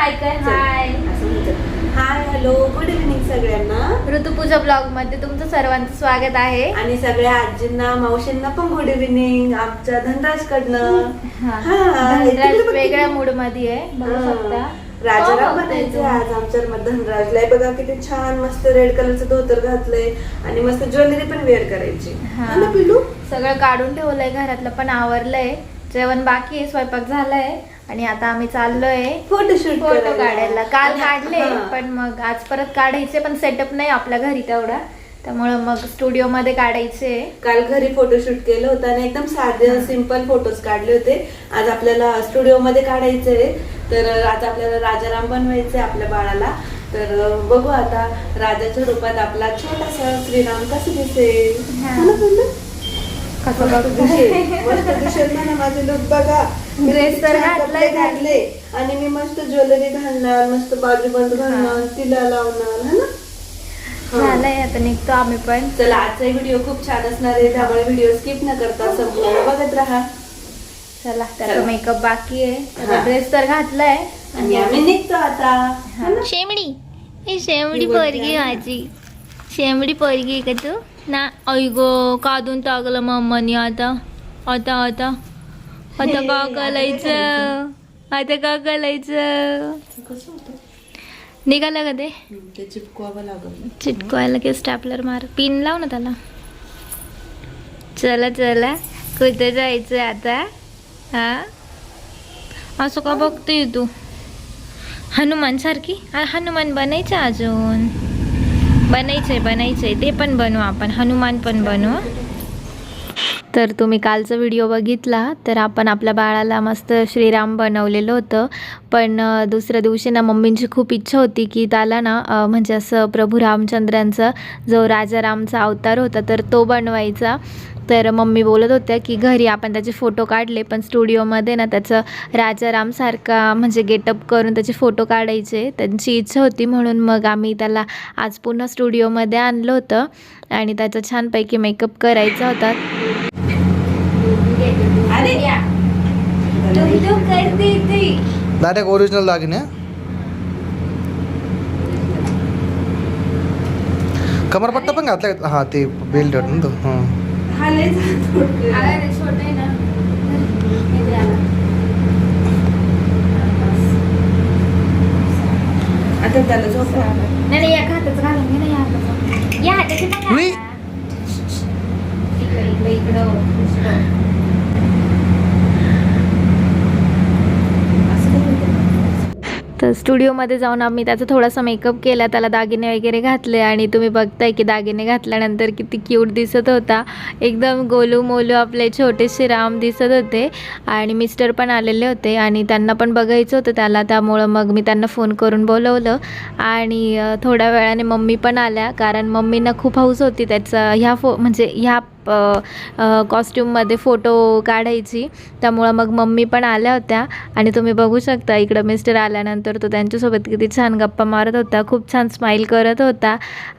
हाय कर. हाय hi hello good evening सगळ्यांना. Rutupuja blog मध्ये तुमचं सर्वांचं स्वागत आहे. आणि सगळ्या आजींना मावशींना पण गुड इव्हनिंग आमच्या धनराज कडनं. धनराज वेगळ्या मूड मध्ये आहे बघू शकता. राजाराम बनायचे आज आमच्या धनराजला. बघा किती छान मस्त रेड कलरचं धोतर घातलंय आणि मस्त ज्वेलरी पण वेअर करायची. पिलू सगळं काढून ठेवलंय, घरातलं पण आवरलंय, जेवण बाकी आहे, स्वयंपाक झालाय आणि आता आम्ही चाललोय फोटो काढायला. काल काढले पण मग आज परत काढायचे, पण सेटअप नाही आपल्या घरी तेवढा, त्यामुळं मग स्टुडिओ मध्ये काढायचे. काल घरी फोटोशूट केलं होतं आणि एकदम साधे सिंपल फोटोज काढले होते. आज आपल्याला स्टुडिओ मध्ये काढायचंय. तर आज आपल्याला राजाराम बनवायचंय आपल्या बाळाला. तर बघू आता राजाच्या रूपात आपला छोटासा श्रीराम कसं दिसेल. मस्त दिसेल ना माझे लुक. बघा ड्रेस तर घातले आणि मी मस्त ज्वेलरी घालणार, मस्त बाजूबंद घालणार, तिला लावणार है ना. झालंय आता निघतो आम्ही पण. चला आजचा व्हिडिओ खूप छान असणार आहे, त्यामुळे व्हिडिओ स्किप न करता संपूर्ण बघत राहा. चला त्याचा मेकअप बाकी आहे, ड्रेस तर घातलाय आणि आम्ही निघतो आता. शेमडी पोरगी माझी, शेमडी पोरगी का तू ना. ऐगो काढून टाकलं मम्मानी. आता आता आता आता का करायचं, आता का करायचं. निघालं का ते चिपकवावं लागलं. चिटकवायला की स्टॅपलर मार, पिन लाव ना त्याला. चला चला कुठे जायचं आता. हा असं का बघतोय तू. हनुमान सारखी हनुमान बनायचं, अजून बनायचंय ते पण बनवू आपण, हनुमान पण बनवू. तर तुम्ही कालचा व्हिडिओ बघितला तर आपण आपल्या बाळाला मस्त श्रीराम बनवलेलं होतं. पण दुसऱ्या दिवशी ना मम्मींची खूप इच्छा होती की त्याला ना म्हणजे असं प्रभू रामचंद्रांचा जो राजारामचा अवतार होता तर तो बनवायचा. तर मम्मी बोलत होत्या की घरी आपण त्याचे फोटो काढले, पण स्टुडिओमध्ये ना त्याचं राजारामसारखा म्हणजे गेटअप करून त्याचे फोटो काढायचे. त्यांची इच्छा होती म्हणून मग आम्ही त्याला आज पुन्हा स्टुडिओमध्ये आणलं होतं आणि त्याचा छानपैकी मेकअप करायचा होता. डायरेक्ट ओरिजिनल दागिने. कमरपट्टा पण घातलाय. हा ते बेल्ट ना तो. आता त्याला झोप नाही या हाताचं घालून घे ना, या हाताचं, या हाताची इकडं. तर स्टुडिओमध्ये जाऊन आम्ही त्याचा थोडासा मेकअप केला, त्याला दागिने वगैरे घातले आणि तुम्ही बघताय की दागिने घातल्यानंतर किती क्यूट दिसत होता. एकदम गोलू मोलू आपले छोटेसे राम दिसत होते. आणि मिस्टर पण आलेले होते आणि त्यांना पण बघायचं होतं त्याला, त्यामुळं मग मी त्यांना फोन करून बोलवलं. आणि थोड्या वेळाने मम्मी पण आल्या, कारण मम्मींना खूप हौस होती त्याचा ह्या कॉस्ट्यूममध्ये फोटो काढायची, त्यामुळं मग मम्मी पण आल्या होत्या. आणि तुम्ही बघू शकता इकडं मिस्टर आल्यानंतर तो त्यांच्यासोबत किती छान गप्पा मारत होता, खूप छान स्माईल करत होता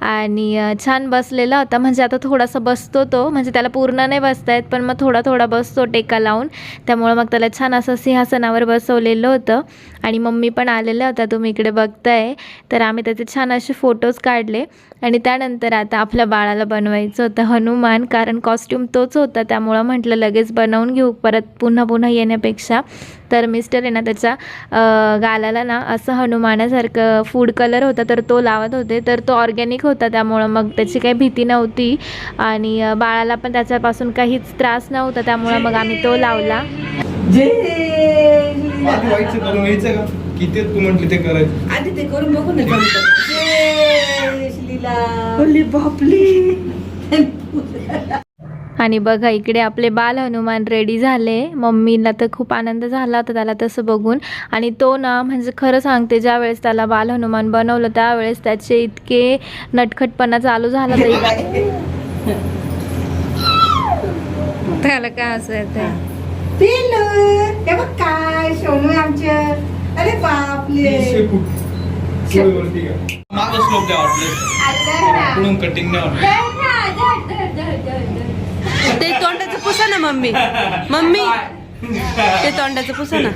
आणि छान बसलेला होता. म्हणजे आता थोडासा बसतो तो, म्हणजे त्याला पूर्ण नाही बसता येत पण मग थोडा बसतो टेका लावून, त्यामुळं मग त्याला छान असं सिंहासनावर बसवलेलं होतं. आणि मम्मी पण आलेल्या होत्या, तुम्ही इकडे बघताय. तर आम्ही त्याचे छान असे फोटोज काढले आणि त्यानंतर आता आपल्या बाळाला बनवायचं होतं हनुमान, कारण कॉस्ट्यूम तोच होता, त्यामुळं म्हटलं लगेच बनवून घेऊ परत पुन्हा येण्यापेक्षा. तर मिस्टर आहे ना त्याच्या गालाला ना असं हनुमानासारखं फूड कलर होता तर तो लावत होते. तर तो ऑर्गॅनिक होता, त्यामुळं मग त्याची काही भीती नव्हती आणि बाळाला पण त्याच्यापासून काहीच त्रास नव्हता, त्यामुळं मग आम्ही तो लावला. करून घ्यायचं का किती तू म्हटली ते करायचं आधी ते करून बघू ना. बापली. आणि बघा इकडे आपले बाल हनुमान रेडी झाले. मम्मीला तर खूप आनंद झाला होता त्याला तसं बघून. आणि तो ना म्हणजे खरं सांगते, ज्या वेळेस त्याला बाल हनुमान बनवलं त्यावेळेस त्याचे इतके नटखटपणा चालू झाला त्याला काय असं येतं. काय सोनू आमच्या. अरे बापले. ते तोंडाचं पुसा ना मम्मी ते तोंडाचं पुसा ना.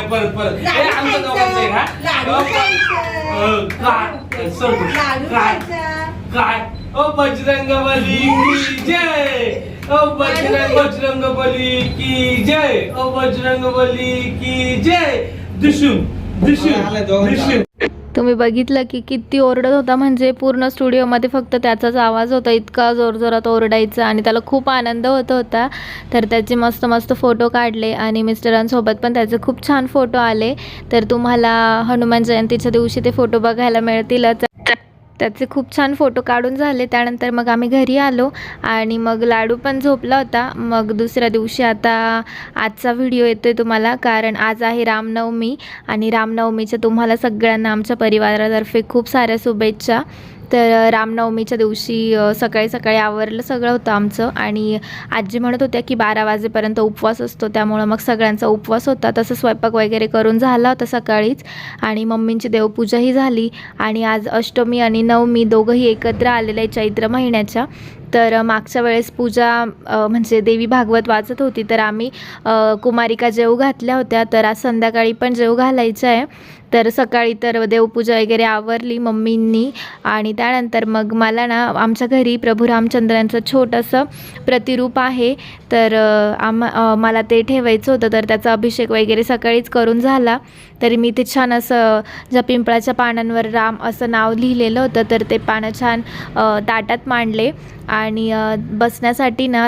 परत परत आमचं दोघांचं आहे काय ओ बजरंगबली की जय ओ बजरंगबली की जय ओ बजरंगबली की जय दुशुम दुशुम दुशुम. तुम्ही बघितलं की किती ओरडत होता, म्हणजे पूर्ण स्टुडिओमध्ये फक्त त्याचाच आवाज होता, इतका जोरजोरात ओरडायचा आणि त्याला खूप आनंद होत होता. तर त्याचे मस्त मस्त फोटो काढले आणि मिस्टरांसोबत पण त्याचे खूप छान फोटो आले. तर तुम्हाला हनुमान जयंतीच्या दिवशी ते फोटो बघायला मिळतीलच. त्याचे खूप छान फोटो काढून झाले. त्यानंतर मग आम्ही घरी आलो आणि मग लाडू पण झोपला होता. मग दुसऱ्या दिवशी आता आजचा व्हिडिओ येतोय तुम्हाला, कारण आज आहे रामनवमी आणि रामनवमीच्या तुम्हाला सगळ्यांना आमच्या परिवारातर्फे खूप साऱ्या शुभेच्छा. तर रामनवमीच्या दिवशी सकाळी सकाळी आवरलं सगळं होतं आमचं आणि आजी म्हणत होत्या की 12 वाजेपर्यंत उपवास असतो, त्यामुळं मग सगळ्यांचा उपवास होता. तसं स्वयंपाक वगैरे करून झाला होता सकाळीच आणि मम्मींची देवपूजाही झाली. आणि आज अष्टमी आणि नवमी दोघंही एकत्र आलेलं आहे चैत्र महिन्याच्या. तर मागच्या वेळेस पूजा म्हणजे देवी भागवत वाचत होती, तर आम्ही कुमारिका जेवू घातल्या होत्या. तर आज संध्याकाळी पण जेवू घालायचं आहे. तर सकाळी तर देवपूजा वगैरे आवरली मम्मींनी आणि त्यानंतर मग मला ना आमच्या घरी प्रभू रामचंद्रांचं छोटंसं प्रतिरूप आहे, तर मला ते ठेवायचं होतं. तर त्याचा अभिषेक वगैरे सकाळीच करून झाला. तरी मी ते छान असं ज्या पिंपळाच्या पानांवर राम असं नाव लिहिलेलं होतं, तर ते पानं छान ताटात मांडले आणि बसण्यासाठी ना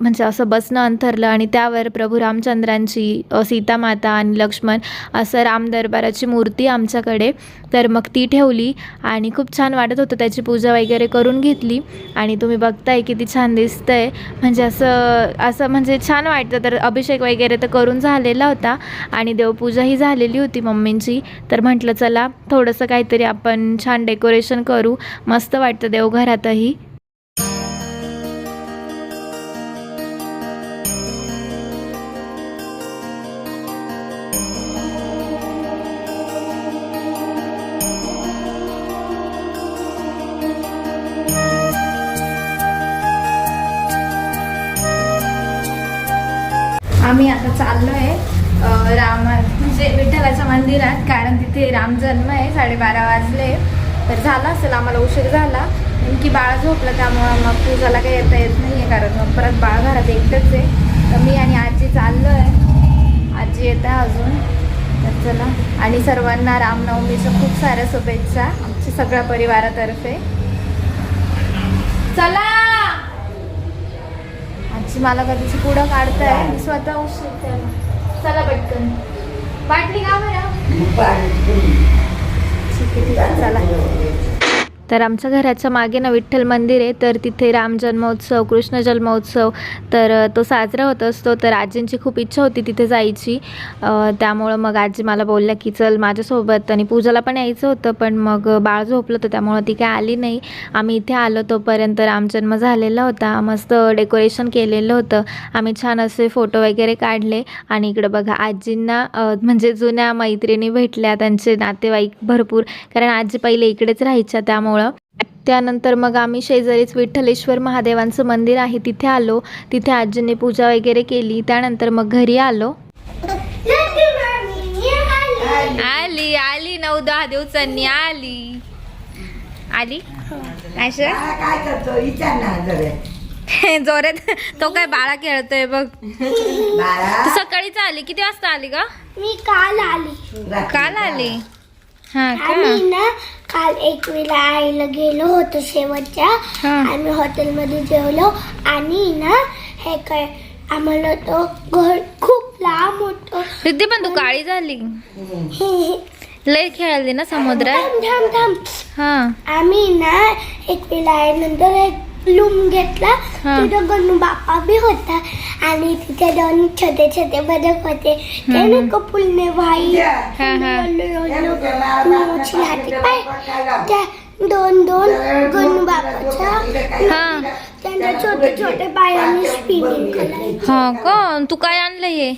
म्हणजे असं बसणं अंथरलं आणि त्यावर प्रभू रामचंद्रांची सीता माता आणि लक्ष्मण असं रामदरबाराची मूर्ती आमच्याकडे, तर मग ती ठेवली आणि खूप छान वाटत होतं. त्याची पूजा वगैरे करून घेतली आणि तुम्ही बघताय किती छान दिसतंय, म्हणजे असं म्हणजे छान वाटतं. तर अभिषेक वगैरे तर करून झालेला होता आणि देवपूजाही झालेली होती मम्मींची. तर म्हटलं चला थोडंसं काहीतरी आपण छान डेकोरेशन करू, मस्त वाटतं देवघरातही. आम्ही आता चाललो आहे म्हणजे विठ्ठलाच्या मंदिरात, कारण तिथे राम जन्म आहे. 12:30 वाजले, तर झाला असेल आम्हाला उशीर झाला. नेमकी बाळ झोपलं, त्यामुळं मग पूजाला काही येता येत नाही आहे, कारण मग परत बाळ घरात एकटंच आहे. तर मी आणि आजी चाललो आहे, आजी येत आहे अजून. तर चला, आणि सर्वांना रामनवमीच्या खूप साऱ्या शुभेच्छा आमच्या सगळ्या परिवारातर्फे. चला आजी मला कधीची पुढं काढताय, मी स्वतः उशीर. चला पटकन बाटली का बरं. ठीक आहे चला. तर आमच्या घराच्या मागे ना विठ्ठल मंदिर आहे, तर तिथे राम जन्मोत्सव, कृष्ण जन्मोत्सव तर तो साजरा होत असतो. तर आजींची खूप इच्छा होती तिथे जायची, त्यामुळं मग आजी मला बोलल्या की चल माझ्यासोबत, आणि पूजाला पण यायचं होतं, पण मग बाळ झोपलं होतं त्यामुळं ती काय आली नाही. आम्ही इथे आलो तोपर्यंत रामजन्म झालेला होता, मस्त डेकोरेशन केलेलं होतं. आम्ही छान असे फोटो वगैरे काढले आणि इकडं बघा आजींना म्हणजे जुन्या मैत्रिणी भेटल्या, त्यांचे नातेवाईक भरपूर, कारण आजी पहिले इकडेच राहायच्या त्यामुळं. त्यानंतर मग आम्ही शेजारीच विठ्ठलेश्वर महादेवांचं मंदिर आहे तिथे आलो. तिथे आजींनी पूजा वगैरे केली. त्यानंतर मग घरी आलो. आली आली 9-10 दिवसांनी आली आली अशा काय करतो विचार ना जरा. जोरात तो काय बाळा खेळतोय बघ. बाळा तू सकाळीच आली, किती वाजता आली का? मी काल आली. काल आली. हा का? आम्ही ना काल एक वेळा आईला गेलो होतो शेवटच्या. आम्ही हॉटेलमध्ये जेवलो आणि ना हे काय आम्हाला तो घर खूप लांब होतं. रिद्धी पण तू काळी झाली, लय खेळली ना समुद्रात. थांब थांब थांब. हा आम्ही ना एक वेळा आईनंतर एक रूम घेतला. तिथं गणू बाप्पा बी होता आणि तिथे 2 छोटे छोटे बदक होते. ते नाही का फुलने भाई त्या 2 गणू बाप्पाच्या त्यांच्या छोटे छोटे पायांनी स्पिनिंग करायचं. हा का? तू काय आणलं हे?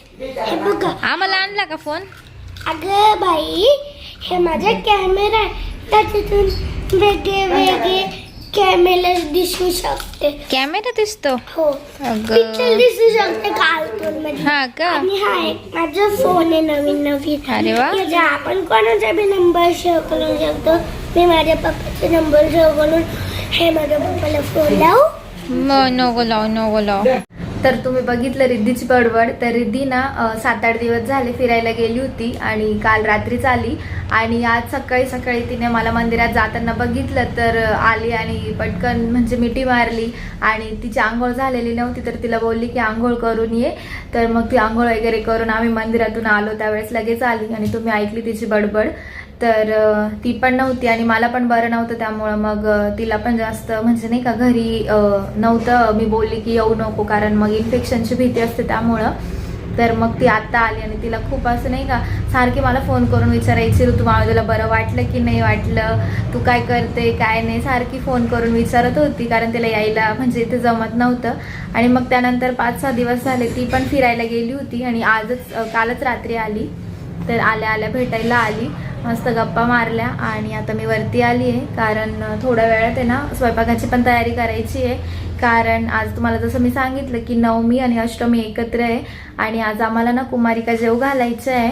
हे बघा. आम्हाला आणला का फोन? अगं बाई, हे माझा कॅमेरा आहे, त्याच्यातून वेगळे वेगळे कॅमेरा दिसू शकते. कॅमेरा दिसतो. हो अगं. पिक्चर दिसू शकते कार्टून मध्ये. हा का? आणि हा एक माझा फोन आहे नवीन. अरे वा. याचा आपण कोणाचा बी नंबर सेव्ह करू शकतो. मी माझ्या पप्पाचा नंबर सेव्ह करून हे माझ्या पप्पाला फोन लावू. नको लाव. तर तुम्ही बघितलं रिद्धीची बडबड. तर रिद्धी ना 7-8 दिवस झाले फिरायला गेली होती आणि काल रात्रीच आली आणि आज सकाळी तिने मला मंदिरात जाताना बघितलं तर आली आणि पटकन म्हणजे मिठी मारली आणि तिची आंघोळ झालेली नव्हती तर तिला बोलली की आंघोळ करून ये. तर मग ती आंघोळ वगैरे करून आम्ही मंदिरातून आलो त्यावेळेस लगेच आली आणि तुम्ही ऐकली तिची बडबड. तर ती पण नव्हती आणि मला पण बरं नव्हतं त्यामुळं मग तिला पण जास्त म्हणजे नाही का घरी नव्हतं. मी बोलली की येऊ नको कारण मग इन्फेक्शनची भीती असते त्यामुळं. तर मग ती आत्ता आली आणि तिला खूप असं नाही का सारखी मला फोन करून विचारायची ऋतू मावळ तुला बरं वाटलं की नाही वाटलं, तू काय करते काय नाही, सारखी फोन करून विचारत होती कारण तिला यायला म्हणजे इथे जमत नव्हतं. आणि मग त्यानंतर 5-6 दिवस झाले ती पण फिरायला गेली होती आणि कालच रात्री आली. तर आल्या भेटायला आली, मस्त गप्पा मारल्या आणि आता मी वरती आली आहे कारण थोड्या वेळात आहे ना स्वयंपाकाची पण तयारी करायची आहे. कारण आज तुम्हाला जसं मी सांगितलं की नवमी आणि अष्टमी एकत्र आहे आणि आज आम्हाला ना कुमारिका जेव घालायचं आहे.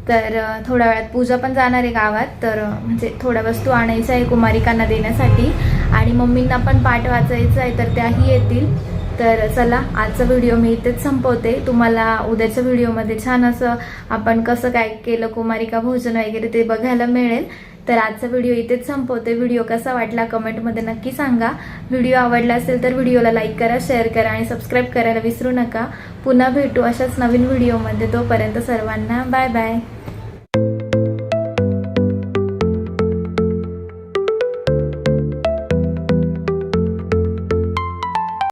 तर थोड्या वेळात पूजा पण जाणार आहे गावात. तर म्हणजे थोड्या वस्तू आणायच्या आहे कुमारिकांना देण्यासाठी आणि मम्मींना पण पाठ वाचायचं आहे तर त्याही येतील. तर चला आजचा व्हिडिओ मी इथेच संपवते. तुम्हाला उद्याच्या व्हिडिओमध्ये छान असं आपण कसं काय केलं कुमारिका भोजन वगैरे ते बघायला मिळेल. तर आजचा व्हिडिओ इथेच संपवते. व्हिडिओ कसा वाटला कमेंटमध्ये नक्की सांगा. व्हिडिओ आवडला असेल तर व्हिडिओला लाईक करा, शेअर करा आणि सबस्क्राईब करायला विसरू नका. पुन्हा भेटू अशाच नवीन व्हिडिओमध्ये. तोपर्यंत सर्वांना बाय बाय.